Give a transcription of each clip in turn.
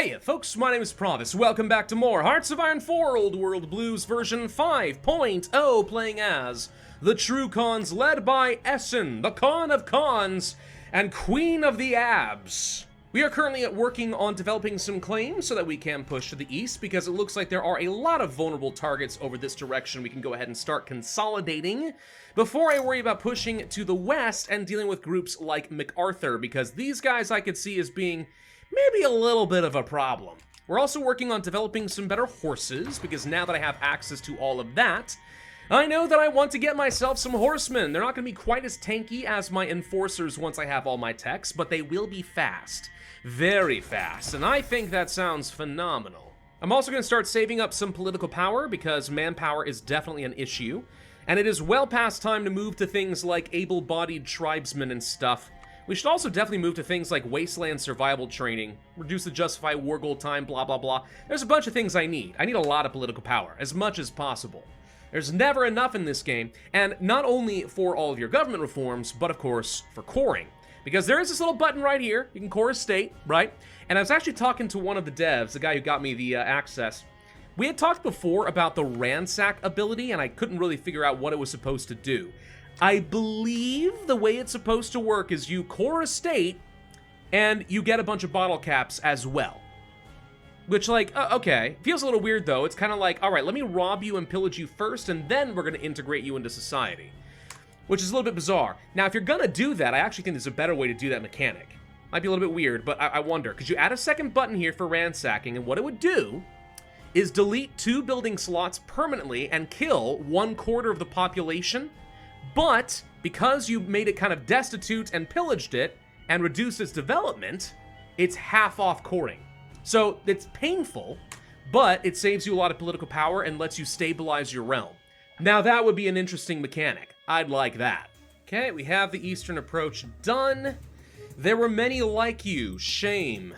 Hey folks, my name is Pravus. Welcome back to more Hearts of Iron 4 Old World Blues version 5.0, playing as the True Khans, led by Essen, the Khan of Khans and Queen of the Abs. We are currently working on developing some claims so that we can push to the east, because it looks like there are a lot of vulnerable targets over this direction. We can go ahead and start consolidating before I worry about pushing to the west and dealing with groups like MacArthur, because these guys I could see as being maybe a little bit of a problem. We're also working on developing some better horses, because now that I have access to all of that, I know that I want to get myself some horsemen. They're not going to be quite as tanky as my enforcers once I have all my techs, but they will be fast. Very fast, and I think that sounds phenomenal. I'm also going to start saving up some political power, because manpower is definitely an issue, and it is well past time to move to things like able-bodied tribesmen and stuff. We should also definitely move to things like wasteland survival training, reduce the justify war goal time, blah blah blah. There's a bunch of things I need. I need a lot of political power, as much as possible. There's never enough in this game, and not only for all of your government reforms, but of course for coring. Because there is this little button right here, you can core a state, right? And I was actually talking to one of the devs, the guy who got me the access. We had talked before about the ransack ability, and I couldn't really figure out what it was supposed to do. I believe the way it's supposed to work is you core a state, and you get a bunch of bottle caps as well. Which, like, okay. Feels a little weird, though. It's kind of like, alright, let me rob you and pillage you first, and then we're going to integrate you into society. Which is a little bit bizarre. Now, if you're going to do that, I actually think there's a better way to do that mechanic. Might be a little bit weird, but I wonder. Could you add a second button here for ransacking, and what it would do is delete 2 building slots permanently and kill 1/4 of the population. But because you made it kind of destitute and pillaged it and reduced its development, it's half off coring. So it's painful, but it saves you a lot of political power and lets you stabilize your realm. Now that would be an interesting mechanic. I'd like that. Okay, we have the eastern approach done. There were many like you. Shame.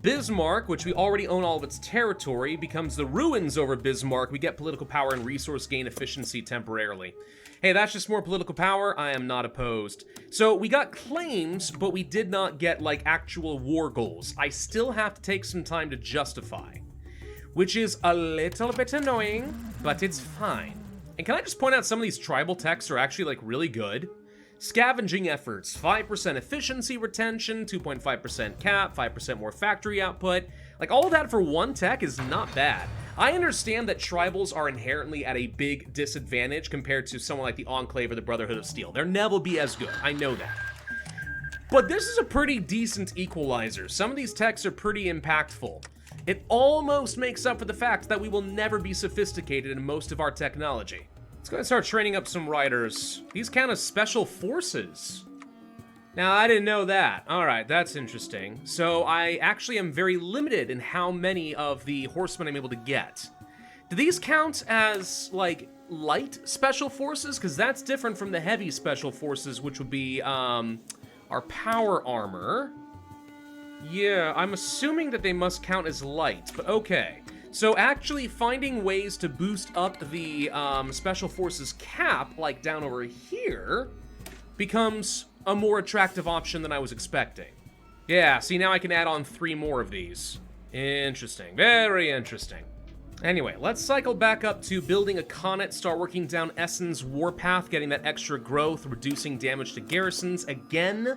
Bismarck, which we already own all of its territory, becomes the ruins over Bismarck. We get political power and resource gain efficiency temporarily. Hey, that's just more political power. I am not opposed. So we got claims, but we did not get, like, actual war goals. I still have to take some time to justify, which is a little bit annoying, but it's fine. And can I just point out some of these tribal techs are actually, like, really good? Scavenging efforts, 5% efficiency retention, 2.5% cap, 5% more factory output. Like, all of that for one tech is not bad. I understand that tribals are inherently at a big disadvantage compared to someone like the Enclave or the Brotherhood of Steel. They'll never be as good, I know that. But this is a pretty decent equalizer. Some of these techs are pretty impactful. It almost makes up for the fact that we will never be sophisticated in most of our technology. Let's go ahead and start training up some riders. These count as special forces. Now, I didn't know that. Alright, that's interesting. So I actually am very limited in how many of the horsemen I'm able to get. Do these count as, like, light special forces? Because that's different from the heavy special forces, which would be, our power armor. Yeah, I'm assuming that they must count as light, but okay. So actually finding ways to boost up the special forces cap, like down over here, becomes a more attractive option than I was expecting. Yeah, see, now I can add on 3 more of these. Interesting, very interesting. Anyway, let's cycle back up to building a Khanate, start working down Essen's warpath, getting that extra growth, reducing damage to garrisons. Again,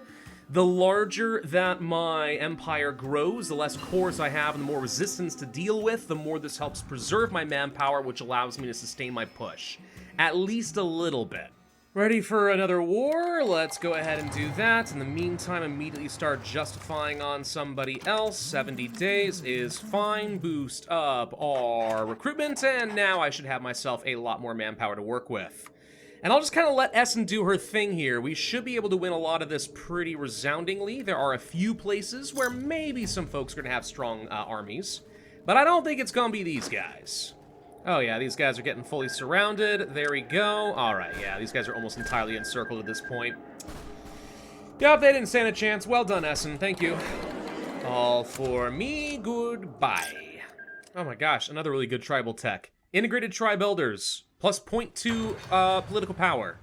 the larger that my empire grows, the less cores I have and the more resistance to deal with, the more this helps preserve my manpower, which allows me to sustain my push. At least a little bit. Ready for another war? Let's go ahead and do that. In the meantime, immediately start justifying on somebody else. 70 days is fine. Boost up our recruitment, and now I should have myself a lot more manpower to work with. And I'll just kind of let Essen do her thing here. We should be able to win a lot of this pretty resoundingly. There are a few places where maybe some folks are going to have strong armies, but I don't think it's going to be these guys. Oh yeah, these guys are getting fully surrounded. There we go. Alright, yeah, these guys are almost entirely encircled at this point. Yep, they didn't stand a chance. Well done, Essen. Thank you. All for me. Goodbye. Oh my gosh, another really good tribal tech. Integrated tribe elders. Plus 0.2 political power.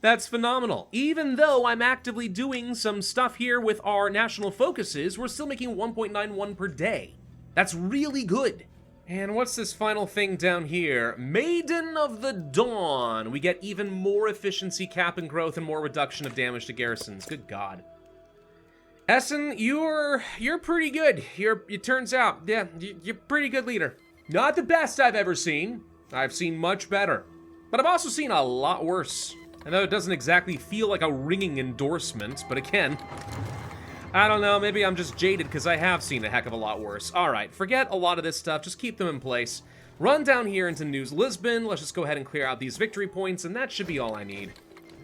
That's phenomenal. Even though I'm actively doing some stuff here with our national focuses, we're still making 1.91 per day. That's really good. And what's this final thing down here? Maiden of the Dawn. We get even more efficiency, cap, and growth, and more reduction of damage to garrisons. Good God. Essen, you're pretty good. It turns out, yeah, you're a pretty good leader. Not the best I've ever seen. I've seen much better. But I've also seen a lot worse. I know it doesn't exactly feel like a ringing endorsement, but again, I don't know, maybe I'm just jaded because I have seen a heck of a lot worse. Alright, forget a lot of this stuff, just keep them in place. Run down here into News Lisbon, let's just go ahead and clear out these victory points, and that should be all I need.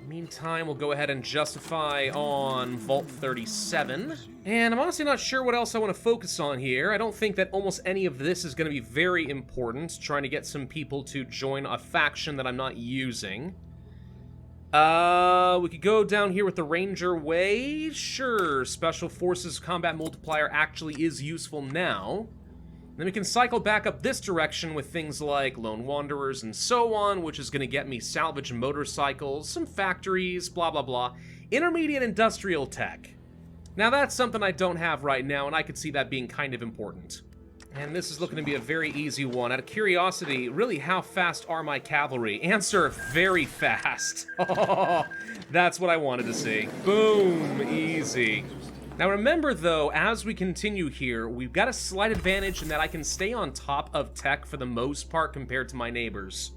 Meantime, we'll go ahead and justify on Vault 37. And I'm honestly not sure what else I want to focus on here. I don't think that almost any of this is going to be very important, trying to get some people to join a faction that I'm not using. We could go down here with the Ranger Way. Sure, Special Forces Combat Multiplier actually is useful now. Then we can cycle back up this direction with things like Lone Wanderers and so on, which is going to get me salvage motorcycles, some factories, blah, blah, blah. Intermediate industrial tech. Now that's something I don't have right now, and I could see that being kind of important. And this is looking to be a very easy one. Out of curiosity, really, how fast are my cavalry? Answer, very fast. Oh, that's what I wanted to see. Boom, easy. Now remember though, as we continue here, we've got a slight advantage in that I can stay on top of tech for the most part compared to my neighbors.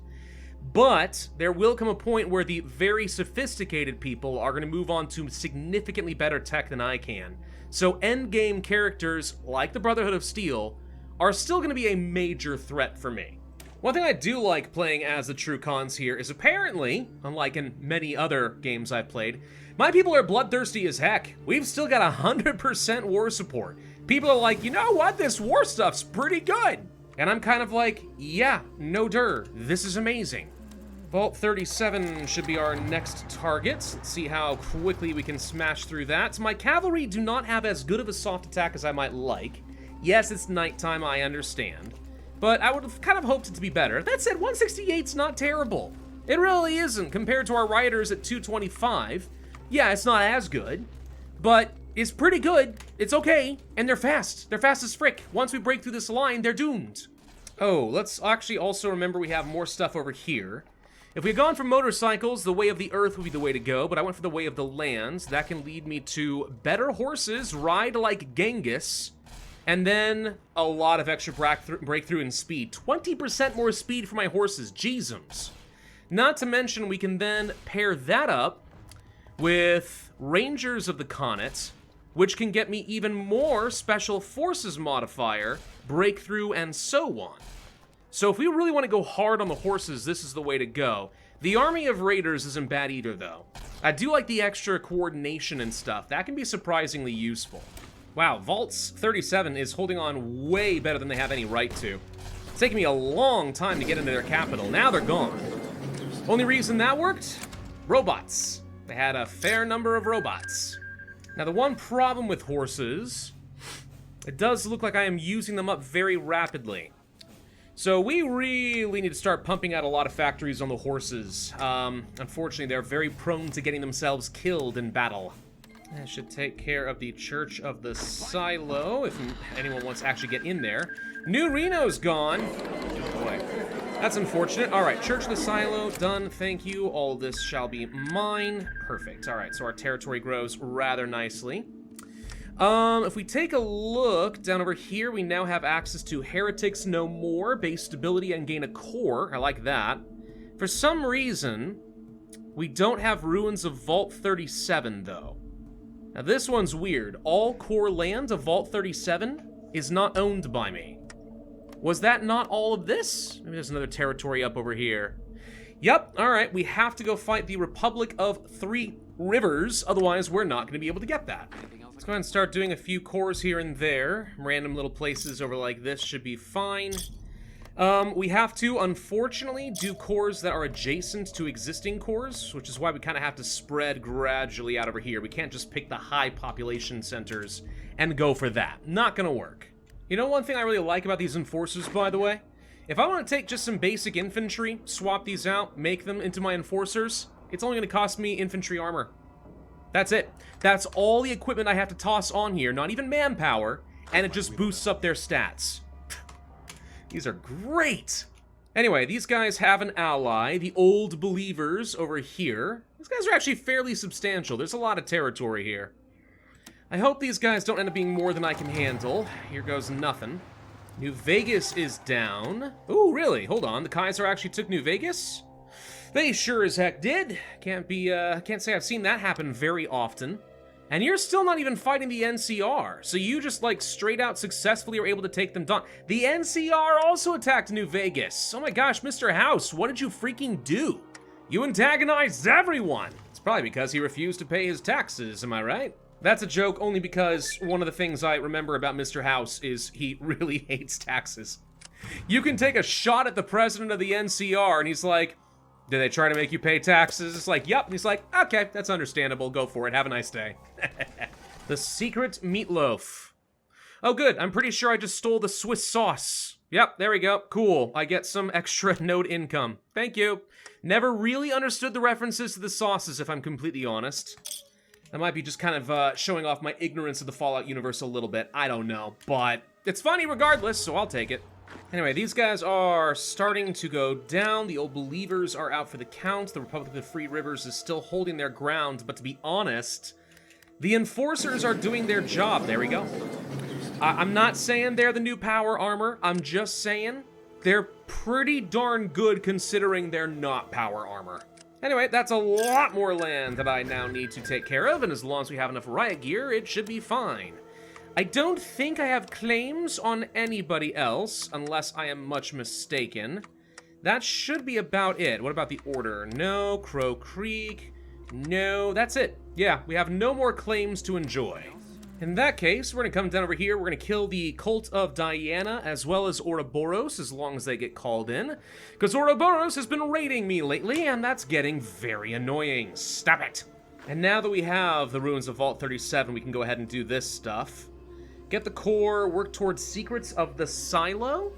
But there will come a point where the very sophisticated people are going to move on to significantly better tech than I can. So endgame characters, like the Brotherhood of Steel, are still going to be a major threat for me. One thing I do like playing as the True Cons here is apparently, unlike in many other games I've played, my people are bloodthirsty as heck. We've still got 100% war support. People are like, you know what, this war stuff's pretty good. And I'm kind of like, yeah, no dur, this is amazing. Vault 37 should be our next target. Let's see how quickly we can smash through that. My cavalry do not have as good of a soft attack as I might like. Yes, it's nighttime, I understand. But I would have kind of hoped it to be better. That said, 168's not terrible. It really isn't compared to our riders at 225. Yeah, it's not as good, but it's pretty good. It's okay, and they're fast. They're fast as frick. Once we break through this line, they're doomed. Oh, let's actually also remember we have more stuff over here. If we had gone for motorcycles, the way of the earth would be the way to go, but I went for the way of the lands. That can lead me to better horses, ride like Genghis, and then a lot of extra breakthrough in speed. 20% more speed for my horses, Jeezums. Not to mention, we can then pair that up with Rangers of the Conet, which can get me even more Special Forces modifier, breakthrough, and so on. So if we really want to go hard on the horses, this is the way to go. The Army of Raiders isn't bad either, though. I do like the extra coordination and stuff. That can be surprisingly useful. Wow, Vaults 37 is holding on way better than they have any right to. It's taken me a long time to get into their capital. Now they're gone. Only reason that worked? Robots. They had a fair number of robots. Now the one problem with horses, it does look like I am using them up very rapidly. So we really need to start pumping out a lot of factories on the horses. Unfortunately, they're very prone to getting themselves killed in battle. I should take care of the Church of the Silo, if anyone wants to actually get in there. New Reno's gone. Oh boy. That's unfortunate. Alright, Church of the Silo, done, thank you. All this shall be mine. Perfect. Alright, so our territory grows rather nicely. If we take a look down over here, we now have access to Heretics No More, base stability, and gain a core. I like that. For some reason, we don't have Ruins of Vault 37, though. Now this one's weird. All core land of Vault 37 is not owned by me. Was that not all of this? Maybe there's another territory up over here. Yep, alright, we have to go fight the Republic of Three Rivers, otherwise we're not going to be able to get that. Let's go ahead and start doing a few cores here and there. Random little places over like this should be fine. We have to, unfortunately, do cores that are adjacent to existing cores, which is why we kind of have to spread gradually out over here. We can't just pick the high population centers and go for that. Not gonna work. You know one thing I really like about these enforcers, by the way? If I want to take just some basic infantry, swap these out, make them into my enforcers, It's only going to cost me infantry armor. That's it. That's all the equipment I have to toss on here, not even manpower, and it just boosts up their stats. These are great. Anyway, these guys have an ally, the Old Believers over here. These guys are actually fairly substantial. There's a lot of territory here. I hope these guys don't end up being more than I can handle. Here goes nothing. New Vegas is down. Ooh, really? Hold on. The Kaiser actually took New Vegas? They sure as heck did. Can't say I've seen that happen very often. And you're still not even fighting the NCR, so you just, like, straight out successfully were able to take them down. The NCR also attacked New Vegas. Oh my gosh, Mr. House, what did you freaking do? You antagonized everyone. It's probably because he refused to pay his taxes, am I right? That's a joke only because one of the things I remember about Mr. House is he really hates taxes. You can take a shot at the president of the NCR, and he's like, did they try to make you pay taxes? It's like, yep. And he's like, okay, that's understandable. Go for it. Have a nice day. The secret meatloaf. Oh, good. I'm pretty sure I just stole the Swiss sauce. Yep, there we go. Cool. I get some extra node income. Thank you. Never really understood the references to the sauces, if I'm completely honest. That might be just kind of showing off my ignorance of the Fallout universe a little bit. I don't know. But it's funny regardless, so I'll take it. Anyway, these guys are starting to go down. The Old Believers are out for the count. The Republic of the Free Rivers is still holding their ground. But to be honest, the Enforcers are doing their job. There we go. I'm not saying they're the new power armor. I'm just saying they're pretty darn good considering they're not power armor. Anyway, that's a lot more land that I now need to take care of. And as long as we have enough riot gear, it should be fine. I don't think I have claims on anybody else, unless I am much mistaken. That should be about it. What about the Order? No. Crow Creek? No. That's it. Yeah, we have no more claims to enjoy. In that case, we're going to come down over here. We're going to kill the Cult of Diana, as well as Ouroboros, as long as they get called in. Because Ouroboros has been raiding me lately, and that's getting very annoying. Stop it! And now that we have the ruins of Vault 37, we can go ahead and do this stuff. Get the core, work towards secrets of the silo,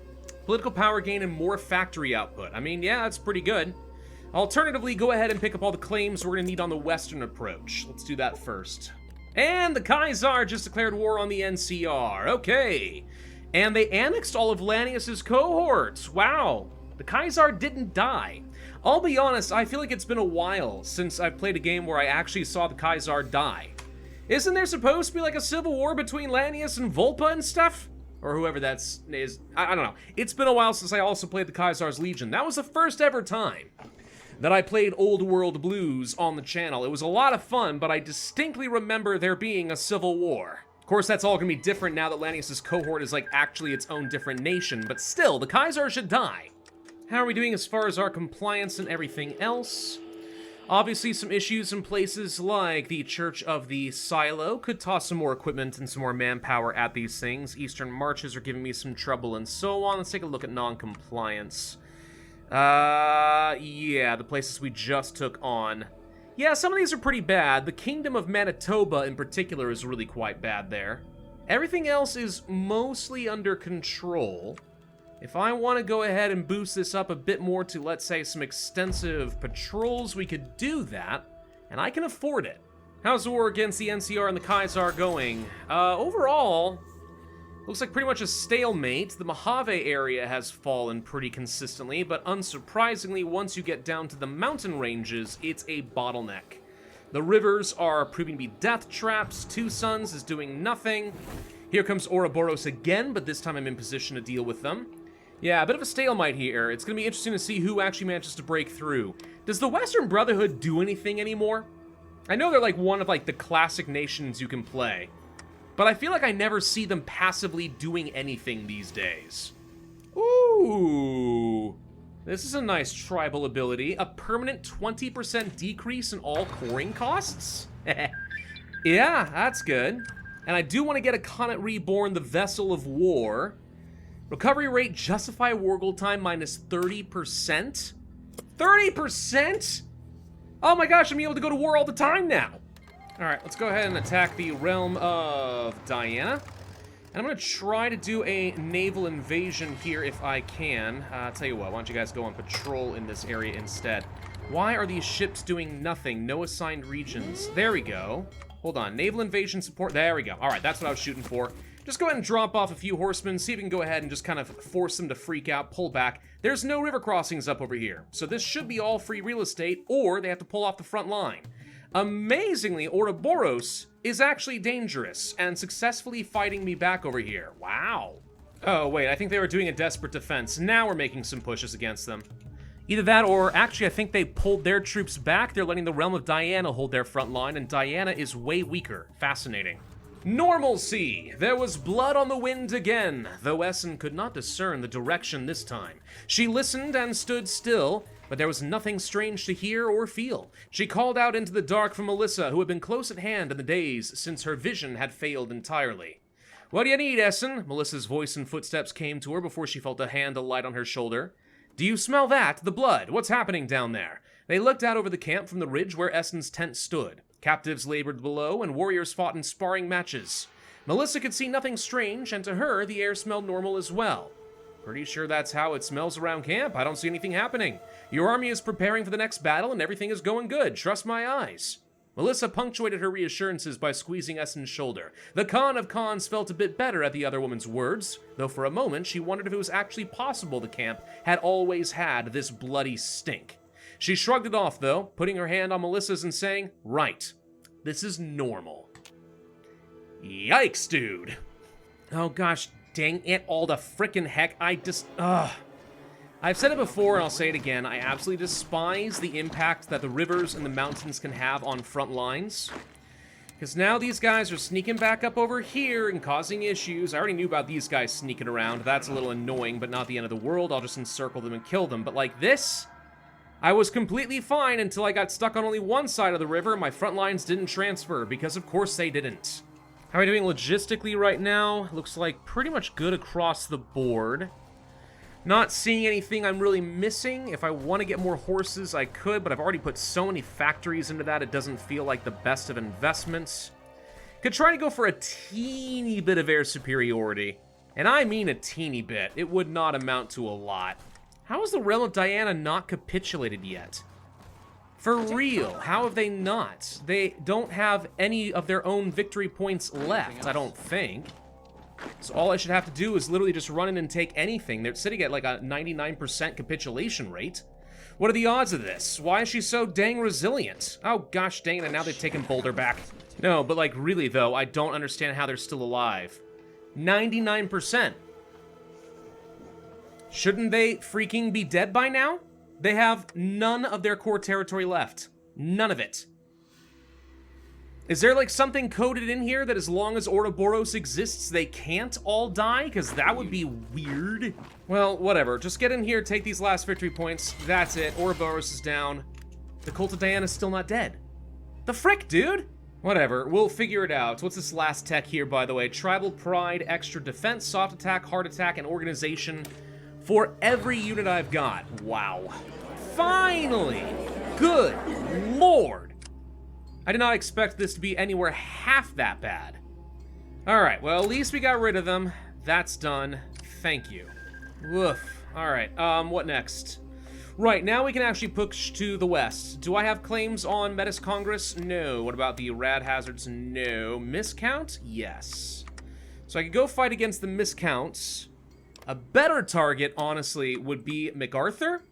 political power gain, and more factory output. I mean, yeah, that's pretty good. Alternatively, go ahead and pick up all the claims we're going to need on the western approach. Let's do that first. And the Kaiser just declared war on the NCR. Okay. And they annexed all of Lanius's cohorts. Wow. The Kaiser didn't die. I'll be honest, I feel like it's been a while since I've played a game where I actually saw the Kaiser die. Isn't there supposed to be like a civil war between Lanius and Volpa and stuff? Or whoever that is. I don't know. It's been a while since I also played the Kaiser's Legion. That was the first ever time that I played Old World Blues on the channel. It was a lot of fun, but I distinctly remember there being a civil war. Of course, that's all gonna be different now that Lanius's cohort is like actually its own different nation, but still, the Kaiser should die. How are we doing as far as our compliance and everything else? Obviously, some issues in places like the Church of the Silo. Could toss some more equipment and some more manpower at these things. Eastern Marches are giving me some trouble and so on. Let's take a look at non-compliance. Yeah, the places we just took on. Yeah, some of these are pretty bad. The Kingdom of Manitoba in particular is really quite bad there. Everything else is mostly under control. If I want to go ahead and boost this up a bit more to, let's say, some extensive patrols, we could do that, and I can afford it. How's the war against the NCR and the Kaiser going? Overall, looks like pretty much a stalemate. The Mojave area has fallen pretty consistently, but unsurprisingly, once you get down to the mountain ranges, it's a bottleneck. The rivers are proving to be death traps. Two Suns is doing nothing. Here comes Ouroboros again, but this time I'm in position to deal with them. Yeah, a bit of a stalemate here. It's going to be interesting to see who actually manages to break through. Does the Western Brotherhood do anything anymore? I know they're like one of like the classic nations you can play, but I feel like I never see them passively doing anything these days. Ooh, this is a nice tribal ability. A permanent 20% decrease in all coring costs? Yeah, that's good. And I do want to get a Comet Reborn, the Vessel of War. Recovery rate, justify war gold time, minus 30%? 30%? Oh my gosh, I'm able to go to war all the time now. All right, let's go ahead and attack the realm of Diana. And I'm gonna try to do a naval invasion here if I can. Tell you what, why don't you guys go on patrol in this area instead. Why are these ships doing nothing? No assigned regions. There we go. Hold on. Naval invasion support. There we go. All right, that's what I was shooting for. Just go ahead and drop off a few horsemen, see if we can go ahead and just kind of force them to freak out, pull back. There's no river crossings up over here, so this should be all free real estate, or they have to pull off the front line. Amazingly, Ouroboros is actually dangerous and successfully fighting me back over here. Wow. Oh, wait, I think they were doing a desperate defense. Now we're making some pushes against them. Either that, or actually I think they pulled their troops back. They're letting the Realm of Diana hold their front line, and Diana is way weaker. Fascinating. Normalcy! There was blood on the wind again, though Essen could not discern the direction this time. She listened and stood still, but there was nothing strange to hear or feel. She called out into the dark for Melissa, who had been close at hand in the days since her vision had failed entirely. "What do you need, Essen?" Melissa's voice and footsteps came to her before she felt a hand alight on her shoulder. "Do you smell that? The blood? What's happening down there?" They looked out over the camp from the ridge where Essen's tent stood. Captives labored below, and warriors fought in sparring matches. Melissa could see nothing strange, and to her, the air smelled normal as well. "Pretty sure that's how it smells around camp. I don't see anything happening. Your army is preparing for the next battle, and everything is going good. Trust my eyes." Melissa punctuated her reassurances by squeezing Essen's shoulder. The Khan of Khans felt a bit better at the other woman's words, though for a moment she wondered if it was actually possible the camp had always had this bloody stink. She shrugged it off, though, putting her hand on Melissa's and saying, "Right, this is normal." Yikes, dude. Oh gosh, dang it, all the frickin' heck, I've said it before and I'll say it again, I absolutely despise the impact that the rivers and the mountains can have on front lines. Because now these guys are sneaking back up over here and causing issues. I already knew about these guys sneaking around. That's a little annoying, but not the end of the world. I'll just encircle them and kill them. But like this, I was completely fine until I got stuck on only one side of the river and my front lines didn't transfer, because of course they didn't. How are we doing logistically right now? Looks like pretty much good across the board. Not seeing anything I'm really missing. If I want to get more horses, I could, but I've already put so many factories into that, it doesn't feel like the best of investments. Could try to go for a teeny bit of air superiority. And I mean a teeny bit. It would not amount to a lot. How is the Realm of Diana not capitulated yet? For real, how have they not? They don't have any of their own victory points left, I don't think. So all I should have to do is literally just run in and take anything. They're sitting at like a 99% capitulation rate. What are the odds of this? Why is she so dang resilient? Oh gosh dang it, and now they've taken Boulder back. No, but like really though, I don't understand how they're still alive. 99%. Shouldn't they freaking be dead by now? They have none of their core territory left. None of it. Is there like something coded in here that as long as Ouroboros exists, they can't all die? Because that would be weird. Well, whatever. Just get in here, take these last victory points. That's it. Ouroboros is down. The Cult of Diana's still not dead. The frick, dude? Whatever. We'll figure it out. What's this last tech here, by the way? Tribal Pride, Extra Defense, Soft Attack, Hard Attack, and Organization for every unit I've got. Wow. Finally! Good lord! I did not expect this to be anywhere half that bad. Alright, well, at least we got rid of them. That's done. Thank you. Woof. Alright, what next? Right, now we can actually push to the west. Do I have claims on Metis Congress? No. What about the Rad Hazards? No. Miscount? Yes. So I could go fight against the Miscounts. A better target, honestly, would be MacArthur,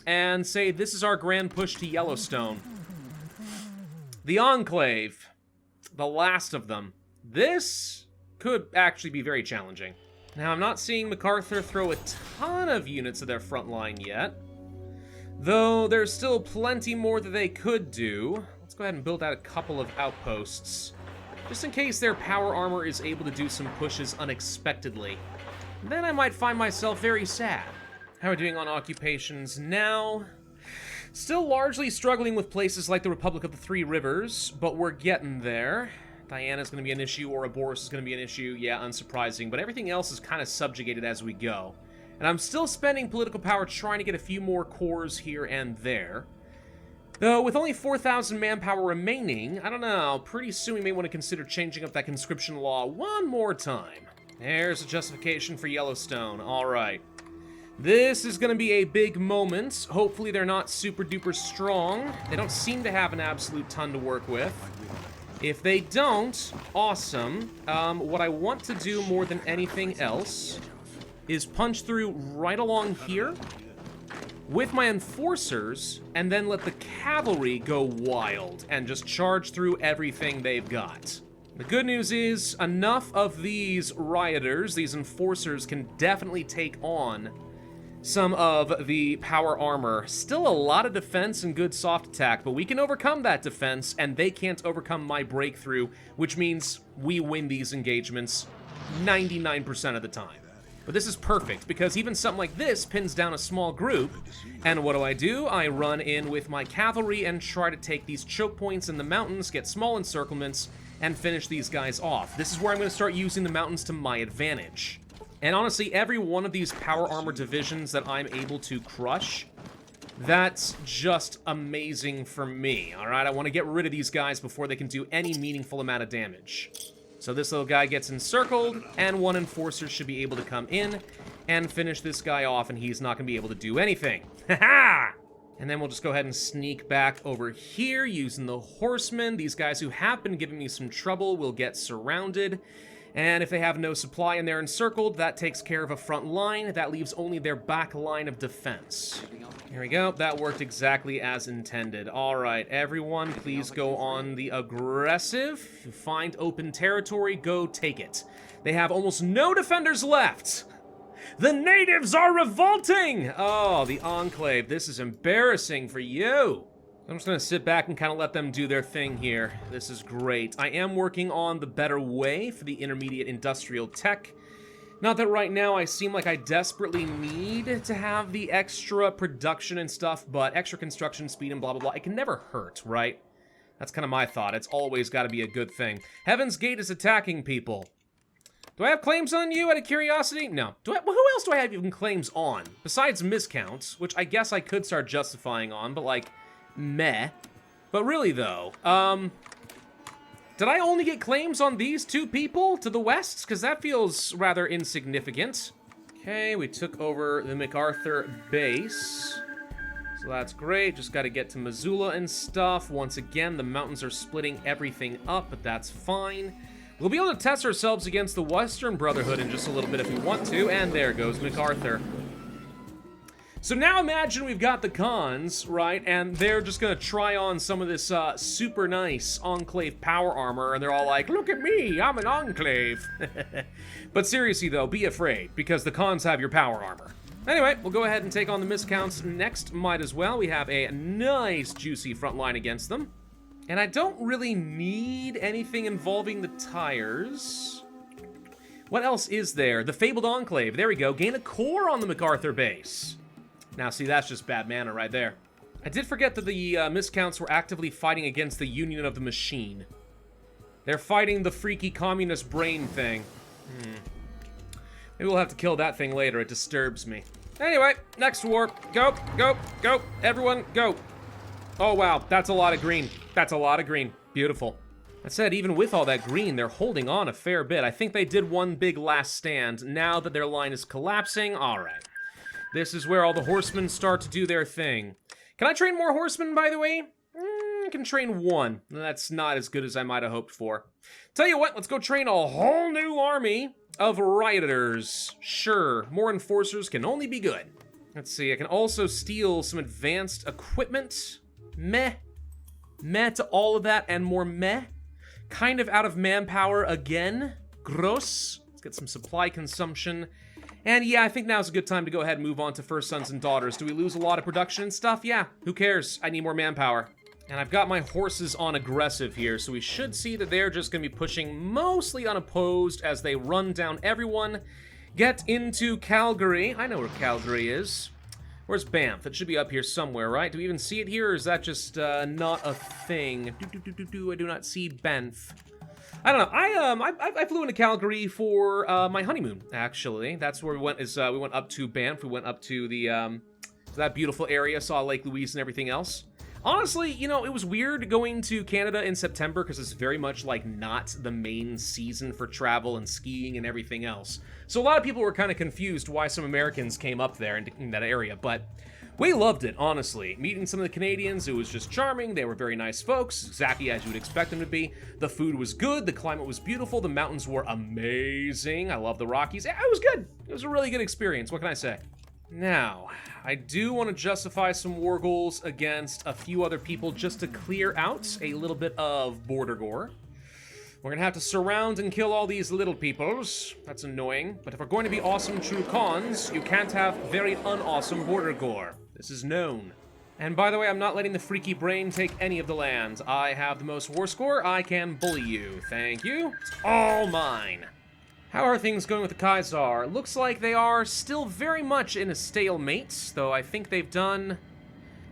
and say this is our grand push to Yellowstone. The Enclave, the last of them. This could actually be very challenging. Now, I'm not seeing MacArthur throw a ton of units of their front line yet, though there's still plenty more that they could do. Let's go ahead and build out a couple of outposts, just in case their power armor is able to do some pushes unexpectedly. Then I might find myself very sad. How are we doing on occupations now? Still largely struggling with places like the Republic of the Three Rivers, but we're getting there. Diana's going to be an issue, Ouroboros is going to be an issue, yeah, unsurprising, but everything else is kind of subjugated as we go. And I'm still spending political power trying to get a few more cores here and there. Though, with only 4,000 manpower remaining, I don't know, pretty soon we may want to consider changing up that conscription law one more time. There's a justification for Yellowstone, alright. This is going to be a big moment. Hopefully they're not super duper strong. They don't seem to have an absolute ton to work with. If they don't, awesome. What I want to do more than anything else is punch through right along here with my enforcers, and then let the cavalry go wild and just charge through everything they've got. The good news is, enough of these rioters, these enforcers, can definitely take on some of the power armor. Still a lot of defense and good soft attack, but we can overcome that defense, and they can't overcome my breakthrough, which means we win these engagements 99% of the time. But this is perfect, because even something like this pins down a small group, and what do? I run in with my cavalry and try to take these choke points in the mountains, get small encirclements, and finish these guys off. This is where I'm going to start using the mountains to my advantage. And honestly, every one of these power armor divisions that I'm able to crush, that's just amazing for me, alright? I want to get rid of these guys before they can do any meaningful amount of damage. So this little guy gets encircled, and one enforcer should be able to come in and finish this guy off, and he's not going to be able to do anything. Ha-ha! And then we'll just go ahead and sneak back over here using the horsemen. These guys who have been giving me some trouble will get surrounded. And if they have no supply and they're encircled, that takes care of a front line. That leaves only their back line of defense. Here we go. That worked exactly as intended. All right, everyone, please go on the aggressive. If you find open territory, go take it. They have almost no defenders left. The natives are revolting! Oh, the Enclave. This is embarrassing for you. I'm just going to sit back and kind of let them do their thing here. This is great. I am working on the better way for the intermediate industrial tech. Not that right now I seem like I desperately need to have the extra production and stuff, but extra construction speed and blah, blah, blah. It can never hurt, right? That's kind of my thought. It's always got to be a good thing. Heaven's Gate is attacking people. Do I have claims on you out of curiosity? No. Who else do I have even claims on? Besides miscounts, which I guess I could start justifying on, but like, meh. But really though, did I only get claims on these two people to the west? Because that feels rather insignificant. Okay, we took over the MacArthur base. So that's great. Just got to get to Missoula and stuff. Once again, the mountains are splitting everything up, but that's fine. We'll be able to test ourselves against the Western Brotherhood in just a little bit if we want to, and there goes MacArthur. So now imagine we've got the cons, right, and they're just gonna try on some of this super nice Enclave power armor, and they're all like, look at me, I'm an Enclave. But seriously though, be afraid, because the cons have your power armor. Anyway, we'll go ahead and take on the miscounts next, might as well. We have a nice juicy front line against them. And I don't really need anything involving the tires. What else is there? The Fabled Enclave. There we go. Gain a core on the MacArthur base. Now, see, that's just bad mana right there. I did forget that the miscounts were actively fighting against the Union of the Machine. They're fighting the freaky communist brain thing. Maybe we'll have to kill that thing later. It disturbs me. Anyway, next war. Go, go, go. Everyone, go. Oh, wow. That's a lot of green. That's a lot of green. Beautiful. That said, even with all that green, they're holding on a fair bit. I think they did one big last stand. Now that their line is collapsing, all right. This is where all the horsemen start to do their thing. Can I train more horsemen, by the way? I can train one. That's not as good as I might have hoped for. Tell you what, let's go train a whole new army of rioters. Sure, more enforcers can only be good. Let's see, I can also steal some advanced equipment. Meh. Meh to all of that and more meh. Kind of out of manpower again. Gross. Let's get some supply consumption. And yeah, I think now's a good time to go ahead and move on to First Sons and Daughters. Do we lose a lot of production and stuff? Yeah, who cares? I need more manpower. And I've got my horses on aggressive here, so we should see that they're just going to be pushing mostly unopposed as they run down everyone. Get into Calgary. I know where Calgary is. Where's Banff? It should be up here somewhere, right? Do we even see it here, or is that just not a thing? I do not see Banff. I don't know. I flew into Calgary for my honeymoon. Actually, that's where we went. We went up to Banff. We went up to the that beautiful area, saw Lake Louise and everything else. Honestly, you know, it was weird going to Canada in September because it's very much like not the main season for travel and skiing and everything else. So a lot of people were kind of confused why some Americans came up there in that area, but we loved it, honestly. Meeting some of the Canadians, it was just charming. They were very nice folks, exactly as you would expect them to be. The food was good, the climate was beautiful, the mountains were amazing. I love the Rockies. Yeah, it was good. It was a really good experience, what can I say? Now, I do want to justify some war goals against a few other people just to clear out a little bit of border gore. We're gonna have to surround and kill all these little peoples. That's annoying, but if we're going to be awesome true cons, you can't have very unawesome border gore. This is known. And by the way, I'm not letting the freaky brain take any of the land. I have the most war score, I can bully you. Thank you. It's all mine. How are things going with the Kaiser? Looks like they are still very much in a stalemate, though I think they've done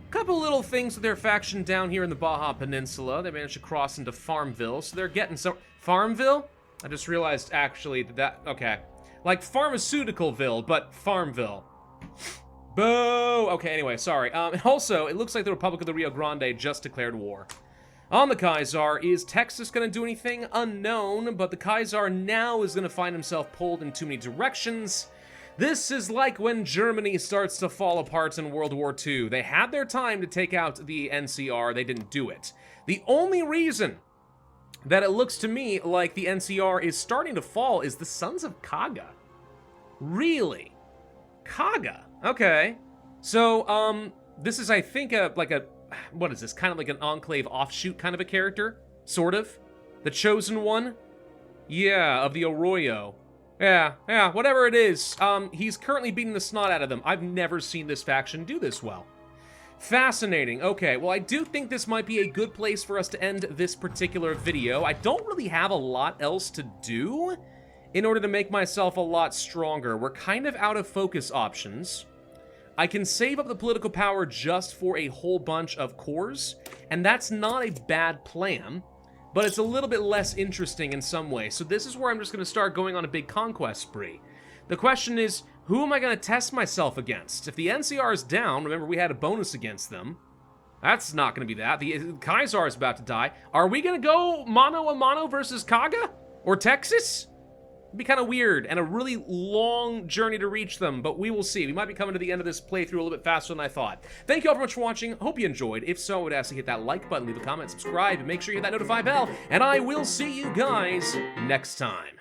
a couple little things with their faction down here in the Baja Peninsula. They managed to cross into Farmville, so they're getting some... Farmville? I just realized, actually, that... Okay. Like Pharmaceuticalville, but Farmville. Boo! Okay, anyway, sorry. And also, it looks like the Republic of the Rio Grande just declared war. On the Kaiser, is Texas going to do anything? Unknown, but the Kaiser now is going to find himself pulled in too many directions. This is like when Germany starts to fall apart in World War II. They had their time to take out the NCR, they didn't do it. The only reason that it looks to me like the NCR is starting to fall is the Sons of Kaga. Really? Kaga? Okay. So, this is, I think, what is this? Kind of like an Enclave offshoot kind of a character? Sort of? The Chosen One? Yeah, of the Arroyo. Yeah, whatever it is. He's currently beating the snot out of them. I've never seen this faction do this well. Fascinating. Okay, well, I do think this might be a good place for us to end this particular video. I don't really have a lot else to do in order to make myself a lot stronger. We're kind of out of focus options. I can save up the political power just for a whole bunch of cores, and that's not a bad plan, but it's a little bit less interesting in some way. So this is where I'm just going to start going on a big conquest spree. The question is, who am I going to test myself against? If the NCR is down, remember we had a bonus against them. That's not going to be that. The Kaiser is about to die. Are we going to go mano a mano versus Kaga? Or Texas? It'd be kind of weird and a really long journey to reach them, but we will see. We might be coming to the end of this playthrough a little bit faster than I thought. Thank you all very much for watching. Hope you enjoyed. If so, I would ask you to hit that like button, leave a comment, subscribe, and make sure you hit that notify bell. And I will see you guys next time.